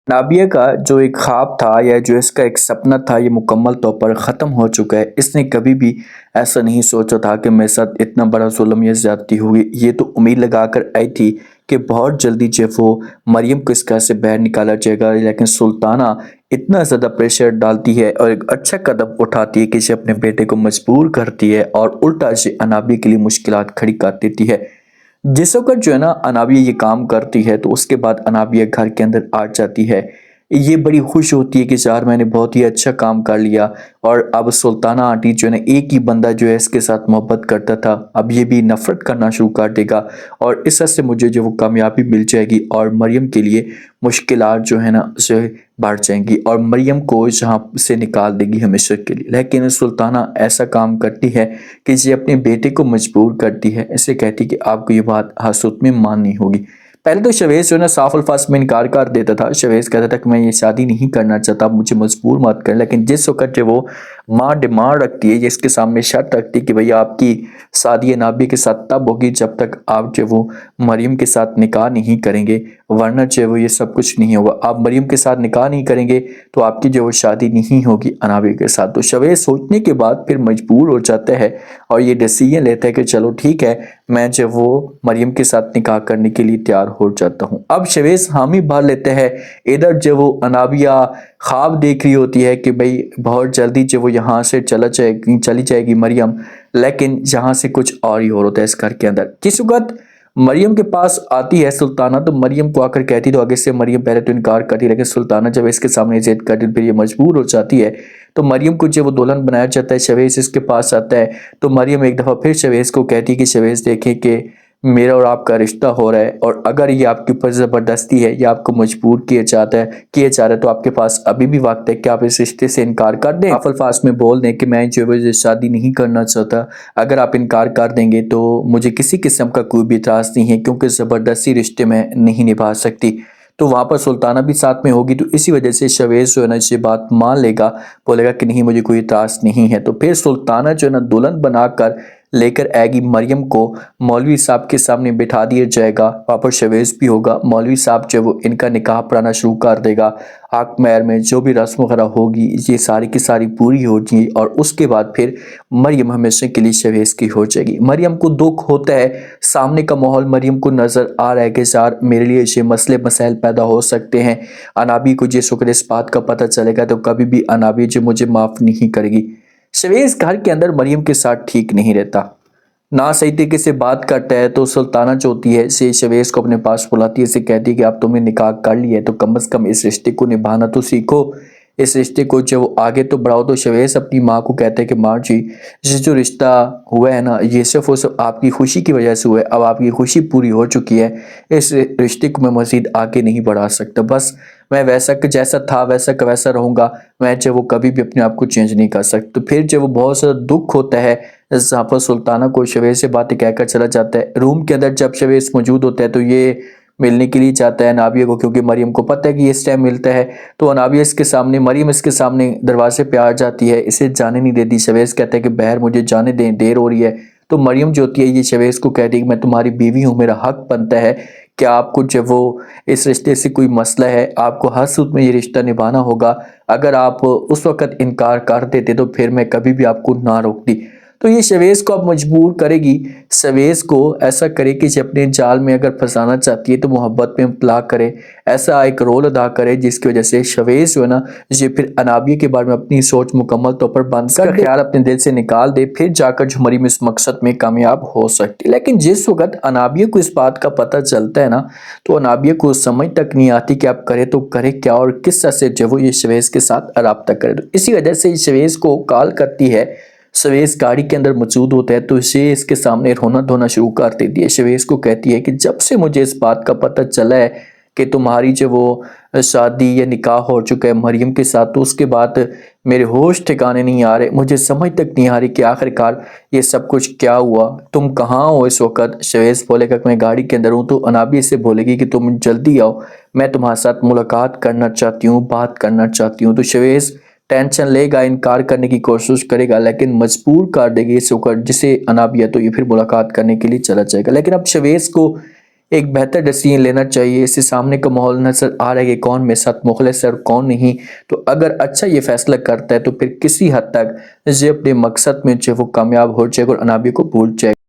नाबिया का जो एक ख्वाब था या जो इसका एक सपना था ये मुकम्मल तौर पर ख़त्म हो चुका है। इसने कभी भी ऐसा नहीं सोचा था कि मेरे साथ इतना बड़ा जुल्म या ज़्यादती होगी। ये तो उम्मीद लगा कर आई थी कि बहुत जल्दी जो वो मरियम को इस घर से बाहर निकाला जाएगा, लेकिन सुल्ताना इतना ज़्यादा प्रेशर डालती है और एक अच्छा कदम उठाती है कि इसे अपने बेटे को मजबूर करती है और उल्टा इसे अनाबी के लिए मुश्किलात खड़ी कर देती है। जिस वक़्त जो है ना अनाबिया ये काम करती है तो उसके बाद अनाबिया घर के अंदर आ जाती है। ये बड़ी खुश होती है कि यार मैंने बहुत ही अच्छा काम कर लिया और अब सुल्ताना आंटी जो है ना एक ही बंदा जो है इसके साथ मोहब्बत करता था, अब ये भी नफ़रत करना शुरू कर देगा और इस वजह से मुझे जो वो कामयाबी मिल जाएगी और मरियम के लिए मुश्किलात जो है ना उसे बढ़ जाएंगी और मरियम को जहाँ से निकाल देगी हमेशा के लिए। लेकिन सुल्ताना ऐसा काम करती है कि ये अपने बेटे को मजबूर करती है, इसे कहती है कि आपको ये बात हासुत में माननी होगी। पहले तो शवेज जो है ना साफ अल्फाज में इनकार कर देता था। शवेज कहता था कि मैं ये शादी नहीं करना चाहता, मुझे मजबूर मत कर। लेकिन जिस वक्त जो वो माँ डिमांड रखती है, जिसके सामने शर्त रखती है कि भैया आपकी शादी नाबी के साथ तब होगी जब तक आप जो वो मरियम के साथ निकाह नहीं करेंगे, वरना जो वो ये सब कुछ नहीं होगा। आप मरियम के साथ निकाह नहीं करेंगे तो आपकी जो वो शादी नहीं होगी अनाबी के साथ। तो शवेज सोचने के बाद फिर मजबूर हो जाता है और ये डिसीजन लेता है कि चलो ठीक है, मैं जो वो मरियम के साथ निकाह करने के लिए तैयार हो जाता हूँ। अब शवेज हामी भर लेते हैं। इधर जो वो अनाबिया ख्वाब देख रही होती है कि भाई बहुत जल्दी जो वो यहाँ से चली जाएगी मरियम, लेकिन यहाँ से कुछ और ही और होता है इस घर के अंदर। किस वक्त मरियम के पास आती है सुल्ताना तो मरियम को आकर कहती, तो आगे से मरियम पहले तो इनकार करती, लेकिन सुल्ताना जब इसके सामने जिद करती फिर ये मजबूर हो जाती है। तो मरियम को जब वो दुल्हन बनाया जाता है, शवेज इसके पास आता है तो मरियम एक दफ़ा फिर शवेज को कहती है कि शवेज देखें कि मेरा और आपका रिश्ता हो रहा है और अगर ये आपके ऊपर ज़बरदस्ती है या आपको मजबूर किया जा रहा है तो आपके पास अभी भी वक्त है कि आप इस रिश्ते से इनकार कर दें। आप अल्फाज में बोल दें कि मैं जो है शादी नहीं करना चाहता। अगर आप इनकार कर देंगे तो मुझे किसी किस्म का कोई भी इतराज़ नहीं है, क्योंकि ज़बरदस्ती रिश्ते में नहीं निभा सकती। तो वहाँ पर सुल्ताना भी साथ में होगी, तो इसी वजह से शवेज जो है ना ये बात मान लेगा, बोलेगा कि नहीं मुझे कोई इतराज़ नहीं है। तो फिर सुल्ताना जो है ना दुल्हन बनाकर लेकर आएगी मरियम को, मौलवी साहब के सामने बिठा दिया जाएगा। वहाँ पर शवेज भी होगा। मौलवी साहब जो वो इनका निकाह पढ़ाना शुरू कर देगा। आक महर में जो भी रस्म वगैरह होगी ये सारी की सारी पूरी हो जाएगी और उसके बाद फिर मरियम हमेशा के लिए शवेज की हो जाएगी। मरियम को दुख होता है, सामने का माहौल मरियम को नज़र आ रहा है कि यार मेरे लिए ये मसले मसाइल पैदा हो सकते हैं। अनाबी को जिस वक्त इस बात का पता चलेगा तो कभी भी अनाबी जो मुझे माफ़ नहीं करेगी। शवेज घर के अंदर मरियम के साथ ठीक नहीं रहता, ना सही तरीके से बात करता है। तो सुल्ताना जो होती है से शवेज को अपने पास बुलाती है, इसे कहती है कि आप तुमने निकाह कर लिया है तो कम से कम इस रिश्ते को निभाना तो सीखो, इस रिश्ते को जो आगे तो बढ़ाओ। तो शवेज अपनी माँ को कहते हैं कि माँ जी ये जो रिश्ता हुआ है ना ये सिर्फ और सिर्फ आपकी खुशी की वजह से हुआ है, अब आपकी खुशी पूरी हो चुकी है, इस रिश्ते को मैं मज़ीद आगे नहीं बढ़ा सकता। बस मैं वैसा कि जैसा था वैसा का वैसा रहूँगा, मैं जो वो कभी भी अपने आप को चेंज नहीं कर सकता। तो फिर जब वो बहुत ज़्यादा दुख होता है जहाँ पर सुल्ताना को शवेज से बातें कहकर चला जाता है। रूम के अंदर जब शवेज मौजूद होता है तो ये मिलने के लिए चाहता है अनाबिया को, क्योंकि मरियम को पता है कि इस टाइम मिलता है। तो अनाबिया इसके सामने मरियम इसके सामने दरवाजे पे आ जाती है, इसे जाने नहीं देती। शवेज कहता है कि बहर मुझे जाने दें, देर हो रही है। तो मरियम जो होती है ये शवेज को कहती है कि मैं तुम्हारी बीवी हूँ, मेरा हक बनता है कि आपको जब वो इस रिश्ते से कोई मसला है आपको हर सूरत में ये रिश्ता निभाना होगा। अगर आप उस वक़्त इनकार कर देते तो फिर मैं कभी भी आपको ना रोकती। तो ये शवेज को अब मजबूर करेगी, शवेज को ऐसा करे कि अपने जाल में अगर फंसाना चाहती है तो मोहब्बत में इब्तला करे, ऐसा एक रोल अदा करे जिसकी वजह से शवेज जो है ना ये फिर अनाबिया के बारे में अपनी सोच मुकम्मल तौर पर बंद कर ख्याल अपने दिल से निकाल दे, फिर जाकर जो मरियम इस मकसद में कामयाब हो सकती है। लेकिन जिस वक्त अनाबिया को इस बात का पता चलता है ना तो अनाबिया को समझ तक नहीं आती कि आप करे तो करे क्या और किस तरह से जो वो ये शवेज के साथ रब्ता करे। तो इसी वजह से शवेज को कॉल करती है। शवेज गाड़ी के अंदर मौजूद होता है तो इसे इसके सामने रोना धोना शुरू कर देती है। शवेज को कहती है कि जब से मुझे इस बात का पता चला है कि तुम्हारी जो वो शादी या निकाह हो चुका है मरियम के साथ, तो उसके बाद मेरे होश ठिकाने नहीं आ रहे, मुझे समझ तक नहीं आ रही कि आखिरकार ये सब कुछ क्या हुआ, तुम कहाँ हो इस वक्त। शवेज बोलेगा कि मैं गाड़ी के अंदर हूँ। तो अनाबी से बोलेगी कि तुम जल्दी आओ, मैं तुम्हारे साथ मुलाकात करना चाहती हूँ, बात करना चाहती हूँ। तो शवेज टेंशन लेगा, इनकार करने की कोशिश करेगा, लेकिन मजबूर कर देगी इस वक्त जिसे अनाबिया, तो ये फिर मुलाकात करने के लिए चला जाएगा। लेकिन अब शवेज को ایک بہتر ڈیسیجن لینا چاہیے. اس سے سامنے کا ماحول نظر آ رہا ہے کہ کون میرے ساتھ مخلص ہے اور کون نہیں. تو اگر اچھا یہ فیصلہ کرتا ہے تو پھر کسی حد تک یہ اپنے مقصد میں جو وہ کامیاب ہو جائے گا اور انابی کو بھول جائے گا.